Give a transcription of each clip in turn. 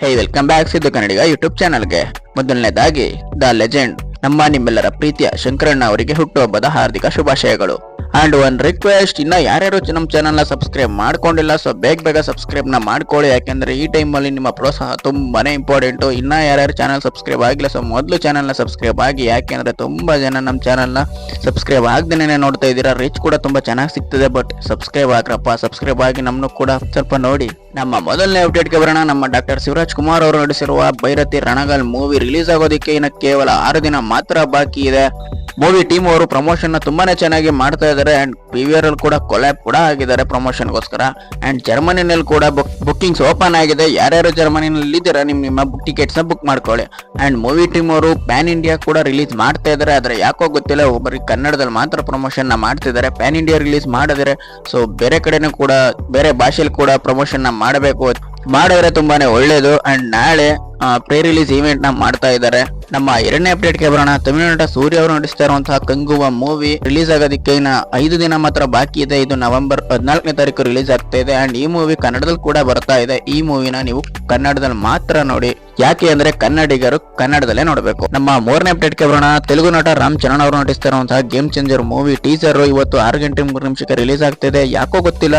Welcome back Siddu ಕನ್ನಡಿಗ YouTube ಚಾನಲ್ಗೆ. ಮೊದಲನೇದಾಗಿ the legend ನಮ್ಮ ನಿಮ್ಮೆಲ್ಲರ ಪ್ರೀತಿಯ ಶಂಕರಣ್ಣ ಅವರಿಗೆ ಹುಟ್ಟುಹಬ್ಬದ ಹಾರ್ದಿಕ ಶುಭಾಶಯಗಳು. ಅಂಡ್ ಒನ್ ರಿಕ್ವೆಸ್ಟ್, ಇನ್ನ ಯಾರ್ಯಾರು ನಮ್ಮ ಚಾನಲ್ ನ ಸಬ್ಸ್ಕ್ರೈಬ್ ಮಾಡ್ಕೊಂಡಿಲ್ಲ, ಸೊ ಬೇಗ ಸಬ್ಸ್ಕ್ರೈಬ್ ನ ಮಾಡ್ಕೊಳ್ಳಿ. ಯಾಕೆಂದ್ರೆ ಈ ಟೈಮ್ ಅಲ್ಲಿ ನಿಮ್ಮ ಪ್ರೋತ್ಸಾಹ ತುಂಬಾನೇ ಇಂಪಾರ್ಟೆಂಟ್. ಇನ್ನ ಯಾರ್ಯಾರು ಚಾನಲ್ ಸಬ್ಸ್ಕ್ರೈಬ್ ಆಗಿಲ್ಲ, ಸೊ ಮೊದಲು ಚಾನಲ್ ನ ಸಬ್ಸ್ಕ್ರೈಬ್ ಆಗಿ. ಯಾಕೆಂದ್ರೆ ತುಂಬಾ ಜನ ನಮ್ಮ ಚಾನಲ್ ನ ಸಬ್ಸ್ಕ್ರೈಬ್ ಆಗದೇನೆ ನೋಡ್ತಾ ಇದ್ದೀರಾ. ರೀಚ್ ಕೂಡ ತುಂಬಾ ಚೆನ್ನಾಗಿ ಸಿಗ್ತದೆ, ಬಟ್ ಸಬ್ಸ್ಕ್ರೈಬ್ ಆಗ್ರಪ್ಪ. ಸಬ್ಸ್ಕ್ರೈಬ್ ಆಗಿ ನಮ್ಮನ್ನು ಕೂಡ ಸ್ವಲ್ಪ ನೋಡಿ. ನಮ್ಮ ಮೊದಲನೇ ಅಪ್ಡೇಟ್ಗೆ ಬರೋಣ. ನಮ್ಮ ಡಾಕ್ಟರ್ ಶಿವರಾಜ್ ಕುಮಾರ್ ಅವರು ನಟಿಸಿರುವ ಭೈರತಿ ರಣಗಲ್ ಮೂವಿ ರಿಲೀಸ್ ಆಗೋದಕ್ಕೆ ಇನ್ನು ಕೇವಲ 6 ದಿನ ಮಾತ್ರ ಬಾಕಿ ಇದೆ. ಮೂವಿ ಟೀಮ್ ಅವರು ಪ್ರಮೋಷನ್ ನ ತುಂಬಾನೇ ಚೆನ್ನಾಗಿ ಮಾಡ್ತಾ ಇದ್ದಾರೆ. ಅಂಡ್ ಪ್ರೀವಿಯರ್ ಅಲ್ಲಿ ಕೂಡ ಕೊಲ್ಯಾಬ್ ಕೂಡ ಆಗಿದ್ದಾರೆ ಪ್ರಮೋಷನ್ಗೋಸ್ಕರ. ಅಂಡ್ ಜರ್ಮನಿನಲ್ಲಿ ಕೂಡ ಬುಕ್ಕಿಂಗ್ಸ್ ಓಪನ್ ಆಗಿದೆ. ಯಾರ್ಯಾರು ಜರ್ಮನಿನಲ್ಲಿ ಇದ್ದೀರಾ, ನಿಮ್ಮ ಟಿಕೆಟ್ಸ್ ನ ಬುಕ್ ಮಾಡ್ಕೊಳ್ಳಿ. ಅಂಡ್ ಮೂವಿ ಟೀಮ್ ಅವರು ಪ್ಯಾನ್ ಇಂಡಿಯಾ ಕೂಡ ರಿಲೀಸ್ ಮಾಡ್ತಾ ಇದ್ದಾರೆ. ಆದ್ರೆ ಯಾಕೋ ಗೊತ್ತಿಲ್ಲ, ಒಬ್ಬರಿಗೆ ಕನ್ನಡದಲ್ಲಿ ಮಾತ್ರ ಪ್ರಮೋಷನ್ ನ ಮಾಡ್ತಿದ್ದಾರೆ. ಪ್ಯಾನ್ ಇಂಡಿಯಾ ರಿಲೀಸ್ ಮಾಡಿದ್ರೆ ಸೊ ಬೇರೆ ಕಡೆನೂ ಕೂಡ ಬೇರೆ ಭಾಷೆಯಲ್ಲಿ ಕೂಡ ಪ್ರಮೋಷನ್ ನ ಮಾಡಬೇಕು. ಮಾಡಿದ್ರೆ ತುಂಬಾನೇ ಒಳ್ಳೇದು. ಅಂಡ್ ನಾಳೆ ಪ್ರೀ ರಿಲೀಸ್ ಇವೆಂಟ್ ನ ಮಾಡ್ತಾ ಇದ್ದಾರೆ. ನಮ್ಮ ಎರಡನೇ ಅಪ್ಡೇಟ್ಗೆ ಬರೋಣ. ತಮಿಳುನಾಡ ಸೂರ್ಯ ಅವರು ನಟಿಸ್ತಾ ಇರುವಂತಹ ಕಂಗುವ ಮೂವಿ ರಿಲೀಸ್ ಆಗೋದಕ್ಕೆ ಇನ್ನ 5 ದಿನ ಮಾತ್ರ ಬಾಕಿ ಇದೆ. ಇದು ನವೆಂಬರ್ 14ನೇ ತಾರೀಕು ರಿಲೀಸ್ ಆಗ್ತಾ ಇದೆ. ಅಂಡ್ ಈ ಮೂವಿ ಕನ್ನಡದಲ್ಲಿ ಕೂಡ ಬರ್ತಾ ಇದೆ. ಈ ಮೂವಿನ ನೀವು ಕನ್ನಡದಲ್ಲಿ ಮಾತ್ರ ನೋಡಿ. ಯಾಕೆ ಅಂದ್ರೆ ಕನ್ನಡಿಗರು ಕನ್ನಡದಲ್ಲೇ ನೋಡಬೇಕು. ನಮ್ಮ ಮೂರನೇ ಅಪ್ಡೇಟ್ಗೆ ಬರೋಣ. ತೆಲುಗು ನಟ ರಾಮ್ ಚರಣ್ ಅವರು ನಟಿಸ್ತಾ ಇರುವಂತಹ ಗೇಮ್ ಚೇಂಜರ್ ಮೂವಿ ಟೀಸರ್ ಇವತ್ತು 6 ಗಂಟೆ 3 ನಿಮಿಷಕ್ಕೆ ರಿಲೀಸ್ ಆಗ್ತಿದೆ. ಯಾಕೋ ಗೊತ್ತಿಲ್ಲ,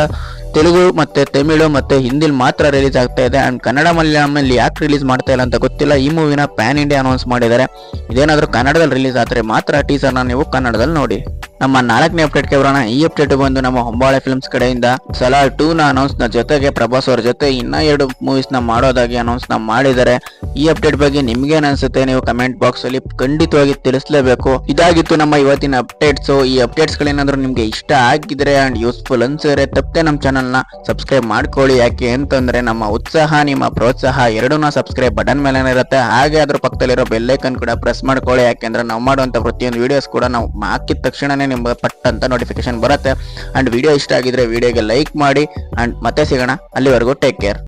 ತೆಲುಗು ಮತ್ತೆ ತಮಿಳು ಮತ್ತೆ ಹಿಂದಿಲ್ ಮಾತ್ರ ರಿಲೀಸ್ ಆಗ್ತಾ ಇದೆ. ಅಂಡ್ ಕನ್ನಡ ಮಲಯಾಳಂನಲ್ಲಿ ಯಾಕೆ ರಿಲೀಸ್ ಮಾಡ್ತಾ ಇಲ್ಲ ಅಂತ ಗೊತ್ತಿಲ್ಲ. ಈ ಮೂವಿನ ಪ್ಯಾನ್ ಇಂಡಿಯಾ ಅನೌನ್ಸ್ ಮಾಡಿದ್ದಾರೆ. ಇದೇನಾದ್ರೂ ಕನ್ನಡದಲ್ಲಿ ರಿಲೀಸ್ ಆದ್ರೆ ಮಾತ್ರ ಟೀಸರ್ ನ ನೀವು ಕನ್ನಡದಲ್ಲಿ ನೋಡಿ. ನಮ್ಮ 4ನೇ ಅಪ್ಡೇಟ್ಗೆ ಬರೋಣ. ಈ ಅಪ್ಡೇಟ್ ಬಂದು ನಮ್ಮ ಹೊಂಬಾಳೆ ಫಿಲ್ಮ್ಸ್ ಕಡೆಯಿಂದ ಸಲಾರ್ 2 ನ ಅನೌನ್ಸ್ ನ ಜೊತೆಗೆ ಪ್ರಭಾಸ್ ಅವರ ಜೊತೆ ಇನ್ನ 2 ಮೂವೀಸ್ ನ ಮಾಡೋದಾಗಿ ಅನೌನ್ಸ್ ನ ಮಾಡಿದ್ದಾರೆ. ಈ ಅಪ್ಡೇಟ್ ಬಗ್ಗೆ ನಿಮ್ಗೇನ್ ಅನ್ಸುತ್ತೆ, ನೀವು ಕಮೆಂಟ್ ಬಾಕ್ಸ್ ಅಲ್ಲಿ ಖಂಡಿತವಾಗಿ ತಿಳಿಸಲೇಬೇಕು. ಇದಾಗಿತ್ತು ನಮ್ಮ ಇವತ್ತಿನ ಅಪ್ಡೇಟ್ಸ್. ಈ ಅಪ್ಡೇಟ್ಸ್ ಗಳೇನಾದ್ರೂ ನಿಮ್ಗೆ ಇಷ್ಟ ಆಗಿದ್ರೆ ಅಂಡ್ ಯೂಸ್ಫುಲ್ ಅನ್ಸಿದ್ರೆ ತಪ್ಪದೆ ನಮ್ಮ ಚಾನಲ್ ನ ಸಬ್ಸ್ಕ್ರೈಬ್ ಮಾಡ್ಕೊಳ್ಳಿ. ಯಾಕೆ ಅಂತಂದ್ರೆ ನಮ್ಮ ಉತ್ಸಾಹ ನಿಮ್ಮ ಪ್ರೋತ್ಸಾಹ ಎರಡೂನ ಸಬ್ಸ್ಕ್ರೈಬ್ ಬಟನ್ ಮೇಲೆ ಇರುತ್ತೆ. ಹಾಗೆ ಅದ್ರ ಪಕ್ಕದಲ್ಲಿರೋ ಬೆಲ್ ಐಕನ್ ಕೂಡ ಪ್ರೆಸ್ ಮಾಡ್ಕೊಳ್ಳಿ. ಯಾಕೆಂದ್ರೆ ನಾವು ಮಾಡುವಂತ ಪ್ರತಿಯೊಂದು ವಿಡಿಯೋಸ್ ಕೂಡ ನಾವು ಹಾಕಿದ ತಕ್ಷಣನೇ ನಿಮ್ಗೆ ಪಟ್ ಅಂತ ನೋಟಿಫಿಕೇಶನ್ ಬರುತ್ತೆ. ಅಂಡ್ ವಿಡಿಯೋ ಇಷ್ಟ ಆಗಿದ್ರೆ ವಿಡಿಯೋಗೆ ಲೈಕ್ ಮಾಡಿ. ಅಂಡ್ ಮತ್ತೆ ಸಿಗೋಣ. ಅಲ್ಲಿವರೆಗೂ ಟೇಕ್ ಕೇರ್.